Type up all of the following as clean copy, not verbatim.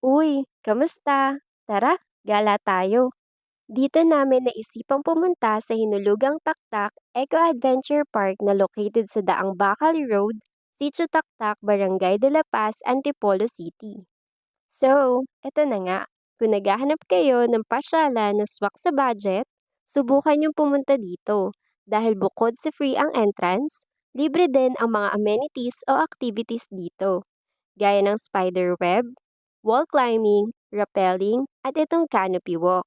Uy, kamusta? Tara, gala tayo. Dito namin naisipang pumunta sa Hinulugang Taktak Eco Adventure Park na located sa Daang Bakal Road, Sitio Taktak, Barangay de la Paz, Antipolo City. So, eto na nga. Kung naghahanap kayo ng pasyalan na swak sa budget, subukan yung pumunta dito. Dahil bukod sa free ang entrance, libre din ang mga amenities o activities dito gaya ng spider web, wall climbing, rappelling, at itong canopy walk.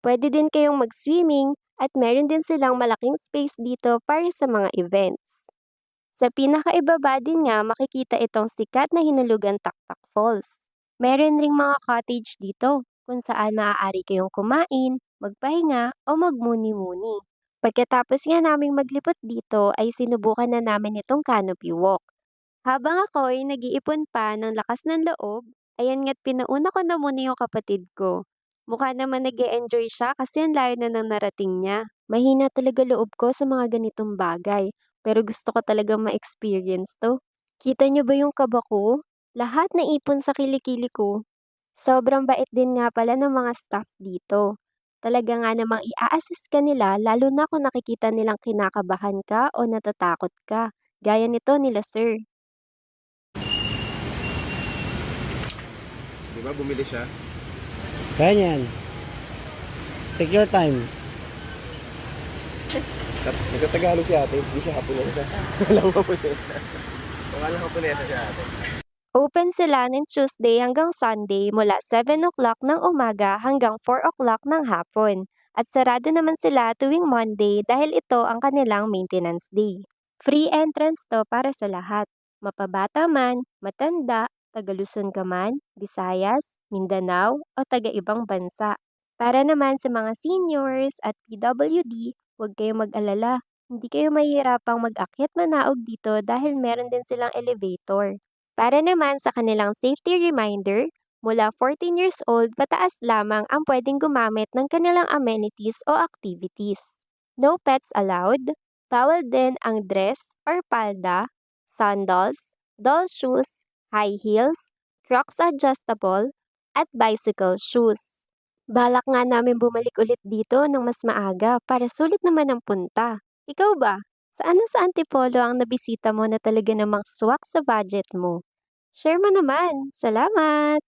Pwede din kayong mag-swimming at meron din silang malaking space dito para sa mga events. Sa pinakaibaba din nga makikita itong sikat na Hinulugan Taktak Falls. Meron ring mga cottage dito kung saan maaari kayong kumain, magpahinga o magmuni-muni. Pagkatapos nga naming maglipot dito ay sinubukan na namin itong canopy walk. Habang ako'y nag-iipon pa ng lakas ng loob, ayan nga't pinauna ko na muna yung kapatid ko. Mukha naman nag-e-enjoy siya kasi ang layo na ng narating niya. Mahina talaga loob ko sa mga ganitong bagay, pero gusto ko talaga ma-experience to. Kita niyo ba yung kaba ko? Lahat na ipon sa kilikili ko. Sobrang bait din nga pala ng mga staff dito. Talaga nga namang i-assist ka nila lalo na kung nakikita nilang kinakabahan ka o natatakot ka. Gaya nito nila sir. Di ba bumili siya? Kaya niyan. Take your time. Nagtatagalog si ate, hindi siya Haponesa. Walang Haponesa. Walang Haponesa si ate. Open sila ng Tuesday hanggang Sunday mula 7 o'clock ng umaga hanggang 4 o'clock ng hapon. At sarado naman sila tuwing Monday dahil ito ang kanilang maintenance day. Free entrance to para sa lahat. Mapabata man, matanda, taga-Luzon ka man, Visayas, Mindanao o taga-ibang bansa. Para naman sa mga seniors at PWD, huwag kayong mag-alala. Hindi kayo mahihirapang mag-akyat manaog dito dahil meron din silang elevator. Para naman sa kanilang safety reminder, mula 14 years old pataas lamang ang pwedeng gumamit ng kanilang amenities o activities. No pets allowed, bawal din ang dress or palda, sandals, doll shoes, high heels, Crocs adjustable, at bicycle shoes. Balak nga namin bumalik ulit dito ng mas maaga para sulit naman ang punta. Ikaw ba? Saan na sa Antipolo ang nabisita mo na talaga namang swak sa budget mo? Share mo naman. Salamat!